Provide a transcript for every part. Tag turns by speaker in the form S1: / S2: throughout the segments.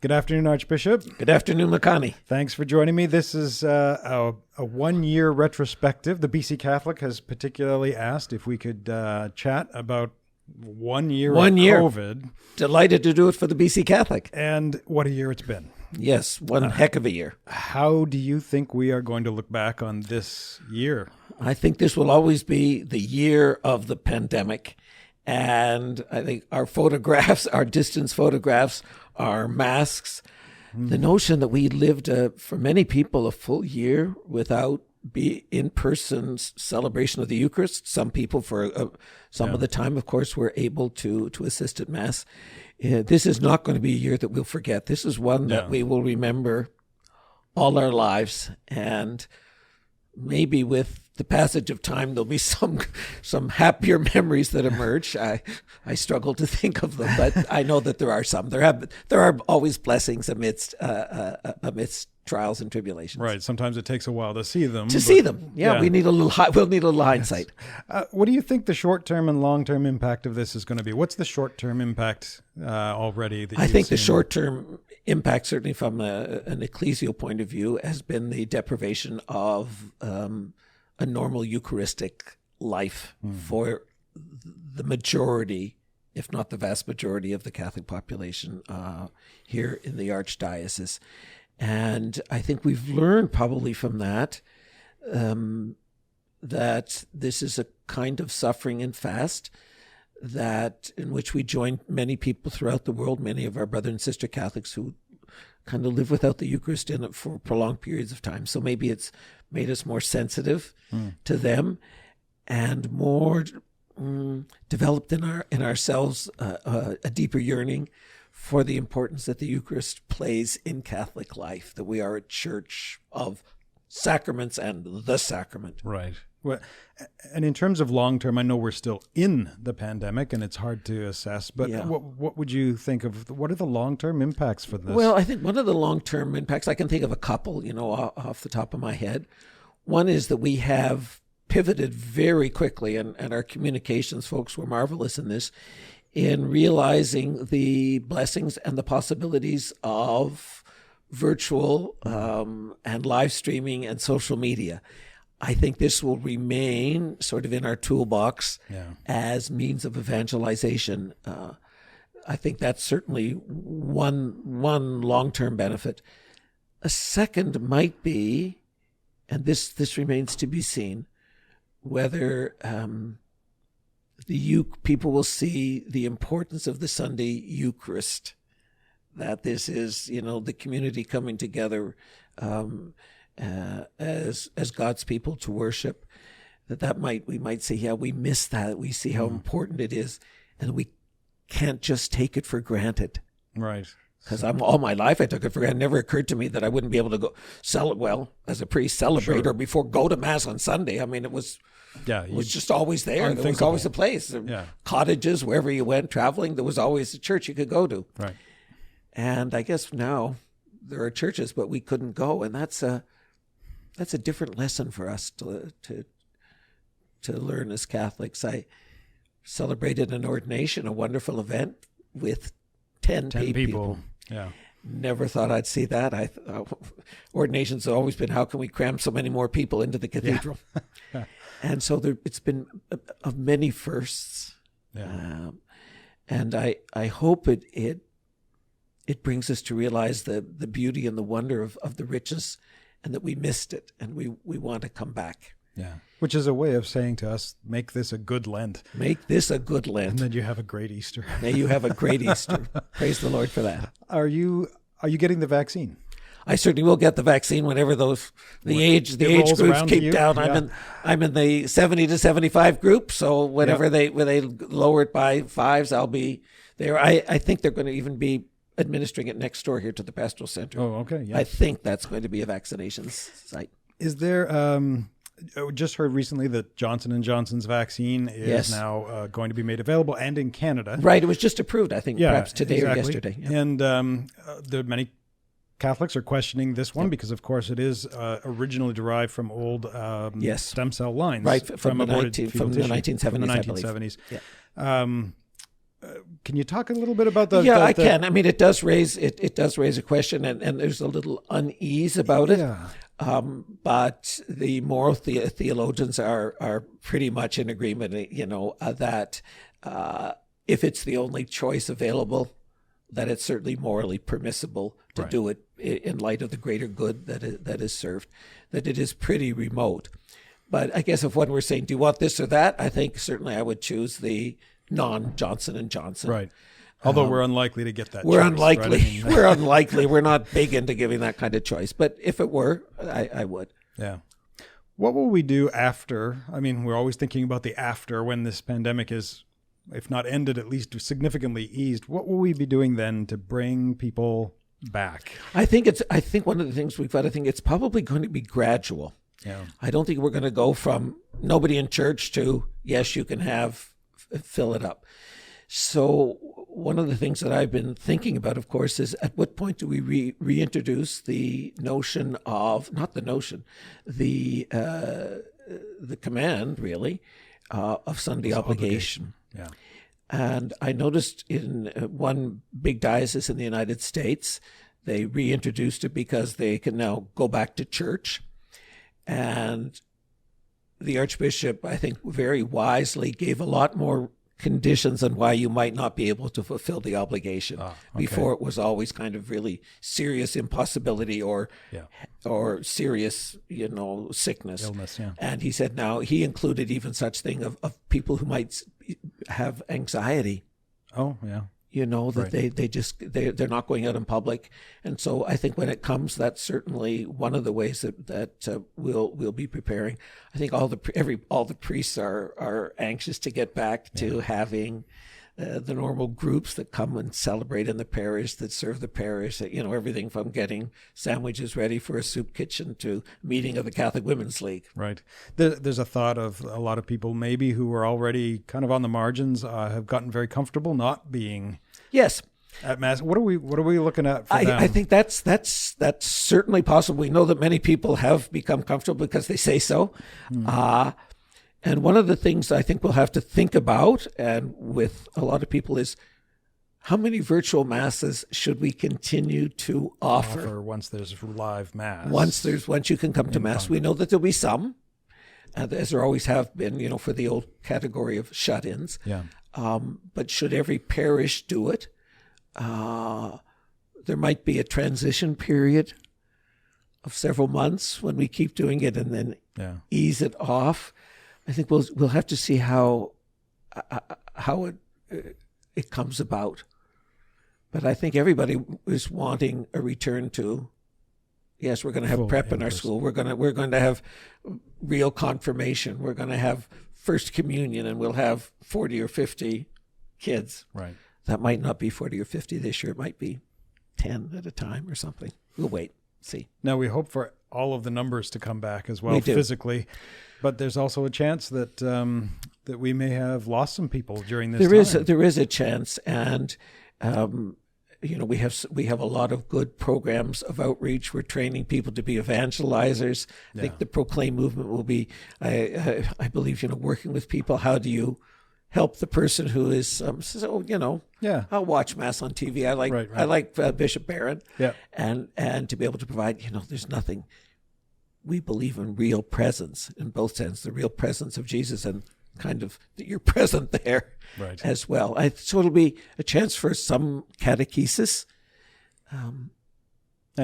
S1: Good afternoon, Archbishop.
S2: Good afternoon, Makani.
S1: Thanks for joining me. This is a one-year retrospective. The BC Catholic has particularly asked if we could chat about 1 year of COVID.
S2: Delighted to do it for the BC Catholic.
S1: And what a year it's been.
S2: Yes, one heck of a year.
S1: How do you think we are going to look back on this year?
S2: I think this will always be the year of the pandemic. And I think our photographs, our distance photographs, our masks, the notion that we lived, for many people, a full year without in-person celebration of the Eucharist. Some people, for some of the time, of course, were able to assist at Mass. This is not going to be a year that we'll forget. This is one that we will remember all our lives. And maybe with the passage of time, there'll be some happier memories that emerge. I struggle to think of them, but I know that there are some. There are always blessings amidst trials and tribulations.
S1: Right. Sometimes it takes a while to see them.
S2: Yeah. We'll need a little hindsight.
S1: What do you think the short-term and long-term impact of this is going to be? What's the short-term impact already? I
S2: think the short-term impact, certainly from an ecclesial point of view, has been the deprivation of a normal Eucharistic life for the majority, if not the vast majority, of the Catholic population here in the Archdiocese. And I think we've learned probably from that that this is a kind of suffering and fast in which we join many people throughout the world, many of our brother and sister Catholics who kind of live without the Eucharist in it for prolonged periods of time. So maybe it's made us more sensitive to them and more developed in ourselves a deeper yearning for the importance that the Eucharist plays in Catholic life, that we are a church of sacraments and the sacrament.
S1: Right. Well, and in terms of long-term, I know we're still in the pandemic and it's hard to assess, but what would you think of, what are the long-term impacts for this?
S2: Well, I think one of the long-term impacts, I can think of a couple, off the top of my head. One is that we have pivoted very quickly, and our communications folks were marvelous in this, in realizing the blessings and the possibilities of virtual and live streaming and social media. I think this will remain sort of in our toolbox as means of evangelization. I think that's certainly one long-term benefit. A second might be, and this remains to be seen, whether people will see the importance of the Sunday Eucharist, that this is, the community coming together as God's people to worship, we might say, we miss that. We see how important it is, and we can't just take it for granted.
S1: Right.
S2: Because all my life I took it for granted. It never occurred to me that I wouldn't be able to go as a priest, celebrate or before go to Mass on Sunday. I mean, it was just always there. There was always a place. Cottages, wherever you went, traveling, there was always a church you could go to.
S1: Right.
S2: And I guess now there are churches, but we couldn't go, and that's a different lesson for us to learn as Catholics. I celebrated an ordination, a wonderful event with 10 people. Yeah. Never thought I'd see that. Ordinations have always been, how can we cram so many more people into the cathedral? Yeah. And so it's been of many firsts. Yeah. And I hope it brings us to realize the beauty and the wonder of the riches, and that we missed it, and we want to come back.
S1: Yeah. Which is a way of saying to us, make this a good Lent.
S2: Make this a good Lent.
S1: And then you have a great Easter.
S2: May you have a great Easter. Praise the Lord for that.
S1: Are you getting the vaccine?
S2: I certainly will get the vaccine whenever the age groups keep down. Yeah. I'm in the 70 to 75 group, so whenever they lower it by fives, I'll be there. I think they're going to even be administering it next door here to the pastoral center.
S1: Oh, okay. Yeah.
S2: I think that's going to be a vaccinations site.
S1: Is there I just heard recently that Johnson & Johnson's vaccine is now going to be made available, and in Canada.
S2: Right. It was just approved, I think, perhaps today or yesterday. Yeah.
S1: And there many Catholics are questioning this one because, of course, it is originally derived from old stem cell lines.
S2: Right, from the 1970s.
S1: From the 1970s. Yeah. Can you talk a little bit about the?
S2: Yeah, I can. I mean, it does raise a question, and there's a little unease about it.
S1: Yeah.
S2: But the moral theologians are pretty much in agreement, that if it's the only choice available, that it's certainly morally permissible to do it in light of the greater good that is served, that it is pretty remote. But I guess if one were saying, do you want this or that? I think certainly I would choose the non-Johnson & Johnson.
S1: Right. Although we're unlikely to get that
S2: We're
S1: choice,
S2: unlikely.
S1: Right? I mean,
S2: We're unlikely. We're not big into giving that kind of choice. But if it were, I would.
S1: Yeah. What will we do after? I mean, we're always thinking about the after when this pandemic is, if not ended, at least significantly eased. What will we be doing then to bring people back?
S2: I think one of the things we've got to think, it's probably going to be gradual.
S1: Yeah.
S2: I don't think we're going to go from nobody in church to, yes, you can fill it up. So one of the things that I've been thinking about, of course, is at what point do we reintroduce the notion of, not the notion, the command, really, of Sunday obligation.
S1: Yeah.
S2: And I noticed in one big diocese in the United States, they reintroduced it because they can now go back to church. And the Archbishop, I think, very wisely gave a lot more conditions on why you might not be able to fulfill the obligation. Before it was always kind of really serious impossibility or serious, sickness.
S1: Illness, yeah.
S2: And he said now he included even such thing of people who might have anxiety.
S1: Oh, yeah.
S2: That they're not going out in public. And so I think when it comes, that's certainly one of the ways that we'll be preparing. I think all the priests are anxious to get back to having the normal groups that come and celebrate in the parish, that serve the parish, everything from getting sandwiches ready for a soup kitchen to meeting of the Catholic Women's League.
S1: Right. There's a thought of a lot of people maybe who are already kind of on the margins have gotten very comfortable not being at Mass. What are we looking at for them?
S2: I think that's certainly possible. We know that many people have become comfortable because they say so. And one of the things I think we'll have to think about, and with a lot of people, is how many virtual masses should we continue to offer
S1: once there's live Mass?
S2: Once you can come to Mass. We know that there'll be some, as there always have been, for the old category of shut-ins.
S1: Yeah.
S2: But should every parish do it? There might be a transition period of several months when we keep doing it and then ease it off. I think we'll have to see how it comes about. But I think everybody is wanting a return to, yes, we're going to have prep in our school. We're going to have real confirmation. We're going to have First Communion, and we'll have 40 or 50 kids.
S1: Right.
S2: That might not be 40 or 50 this year. It might be 10 at a time or something. We'll wait, see.
S1: Now we hope for all of the numbers to come back as well physically, but there's also a chance that that we may have lost some people during this time.
S2: There is a chance, and we have a lot of good programs of outreach. We're training people to be evangelizers. I think the Proclaim movement will be, I believe, working with people. How do you help the person who is I'll watch Mass on TV. I like Bishop Barron, and to be able to provide, there's nothing. We believe in real presence in both senses, the real presence of Jesus and kind of that you're present there as well. So it'll be a chance for some catechesis.
S1: And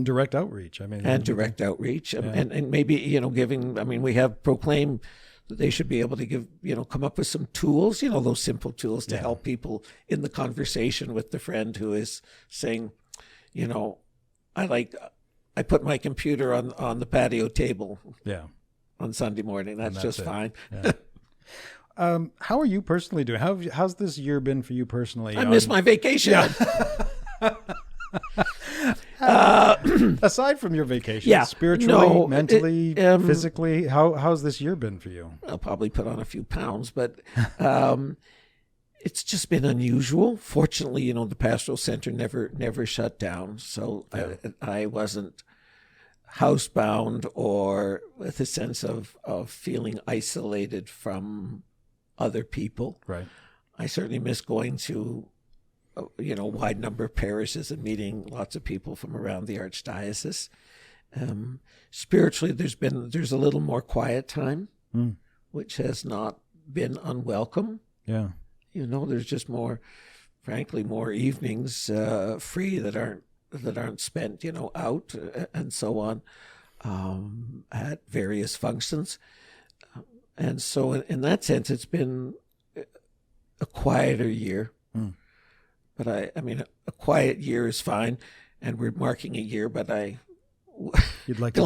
S1: direct outreach.
S2: Direct outreach. And maybe, giving, we have Proclaim that they should be able to give, come up with some tools, those simple tools to help people in the conversation with the friend who is saying, I put my computer on the patio table on Sunday morning. That's just fine.
S1: Yeah. How are you personally doing? How's this year been for you personally?
S2: I miss my vacation.
S1: Aside from your vacation, spiritually, mentally, physically, how's this year been for you?
S2: I'll probably put on a few pounds, but it's just been unusual. Fortunately, the pastoral center never shut down, so I wasn't housebound or with a sense of feeling isolated from other people.
S1: Right.
S2: I certainly miss going to wide number of parishes and meeting lots of people from around the Archdiocese. Spiritually, there's a little more quiet time, which has not been unwelcome.
S1: Yeah.
S2: There's just more evenings free that aren't spent, out and so on, at various functions. And so in that sense, it's been a quieter year. But I mean, a quiet year is fine, and we're marking a year, but
S1: You'd like to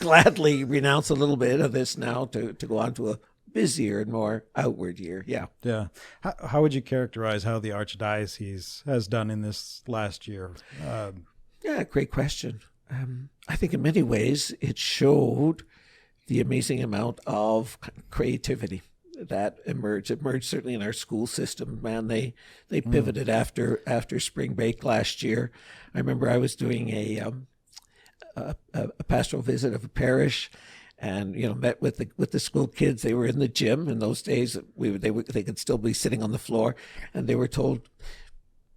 S2: gladly renounce a little bit of this now to go on to a busier and more outward year. Yeah.
S1: Yeah. How would you characterize how the Archdiocese has done in this last year?
S2: Yeah, great question. I think in many ways it showed the amazing amount of creativity that emerged. It emerged certainly in our school system. Man, they pivoted after spring break last year. I remember I was doing a pastoral visit of a parish, and met with the school kids. They were in the gym in those days. They could still be sitting on the floor, and they were told,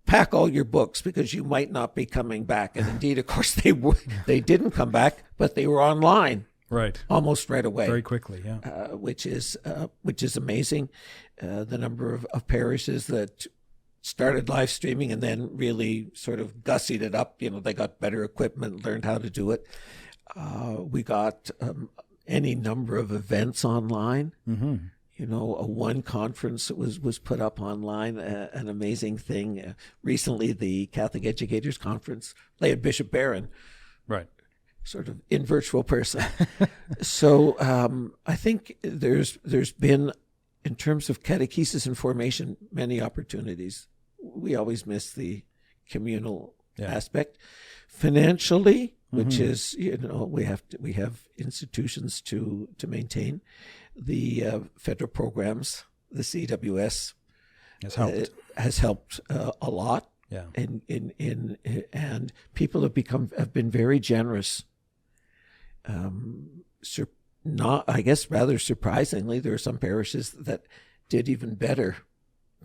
S2: pack all your books because you might not be coming back. And indeed, of course, they didn't come back, but they were online.
S1: Right.
S2: Almost right away.
S1: Very quickly, yeah.
S2: Which is amazing. The number of parishes that started live streaming and then really sort of gussied it up. They got better equipment, learned how to do it. We got any number of events online. A one conference that was put up online, an amazing thing. Recently, the Catholic Educators Conference, they had Bishop Barron.
S1: Right.
S2: Sort of in virtual person. So I think there's been, in terms of catechesis and formation, many opportunities. We always miss the communal aspect. Financially, which is, we have institutions to maintain. The federal programs, the CWS has helped a lot.
S1: Yeah.
S2: And people have been very generous. Rather surprisingly, there are some parishes that did even better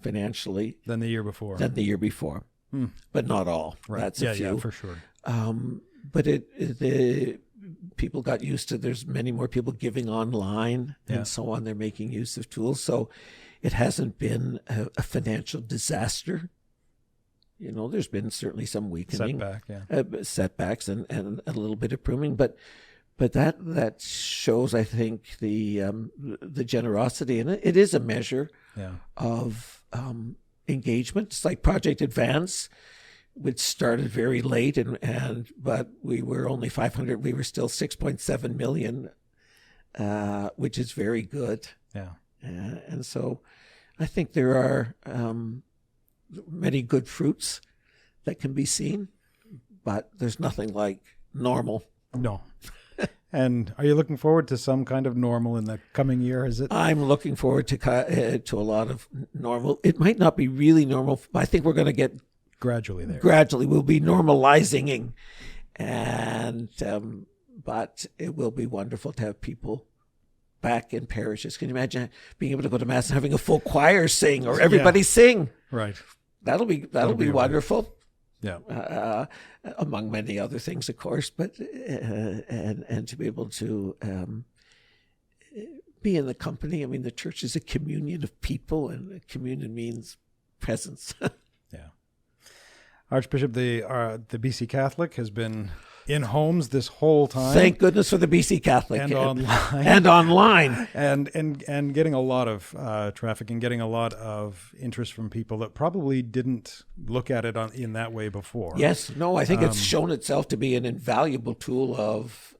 S2: financially
S1: than the year before.
S2: But not all.
S1: Right.
S2: That's a few.
S1: Yeah, for sure.
S2: But the people got used to. There's many more people giving online and so on. They're making use of tools, so it hasn't been a financial disaster. There's been certainly some weakening, setbacks, and a little bit of pruning, but that shows, I think, the generosity, and it is a measure of engagement. It's like Project Advance, which started very late, but we were only 500. We were still 6.7 million, which is very good.
S1: Yeah,
S2: and so I think there are many good fruits that can be seen, but there's nothing like normal.
S1: No. And are you looking forward to some kind of normal in the coming year?
S2: I'm looking forward to a lot of normal. It might not be really normal, but I think we're going to get
S1: gradually there.
S2: Gradually, we'll be normalizing, and but it will be wonderful to have people back in parishes. Can you imagine being able to go to mass and having a full choir sing, or everybody sing?
S1: Right.
S2: That'll be wonderful.
S1: Yeah.
S2: Among many other things, of course, but and to be able to be in the company. I mean, the church is a communion of people, and communion means presence.
S1: Yeah. Archbishop, the BC Catholic has been in homes this whole time.
S2: Thank goodness for the BC Catholic.
S1: And online.
S2: And online.
S1: And getting a lot of traffic and getting a lot of interest from people that probably didn't look at it in that way before.
S2: Yes. No, I think it's shown itself to be an invaluable tool of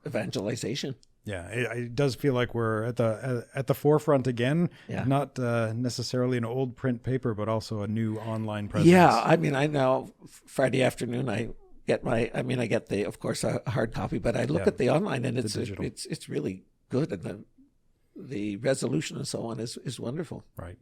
S2: evangelization.
S1: Yeah, it does feel like we're at the forefront again. Yeah. Not necessarily an old print paper, but also a new online presence.
S2: Yeah, I mean, I know Friday afternoon I get of course a hard copy, but I look at the online, and it's really good, and the resolution and so on is wonderful.
S1: Right.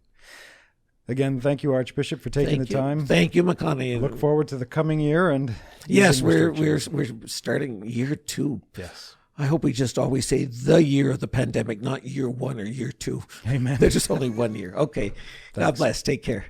S1: Again, thank you, Archbishop, for taking the time.
S2: Thank you, McConney.
S1: Look forward to the coming year, and
S2: yes, we're starting year 2.
S1: Yes.
S2: I hope we just always say the year of the pandemic, not year 1 or year 2.
S1: Amen.
S2: There's just only 1 year. Okay. Thanks. God bless. Take care.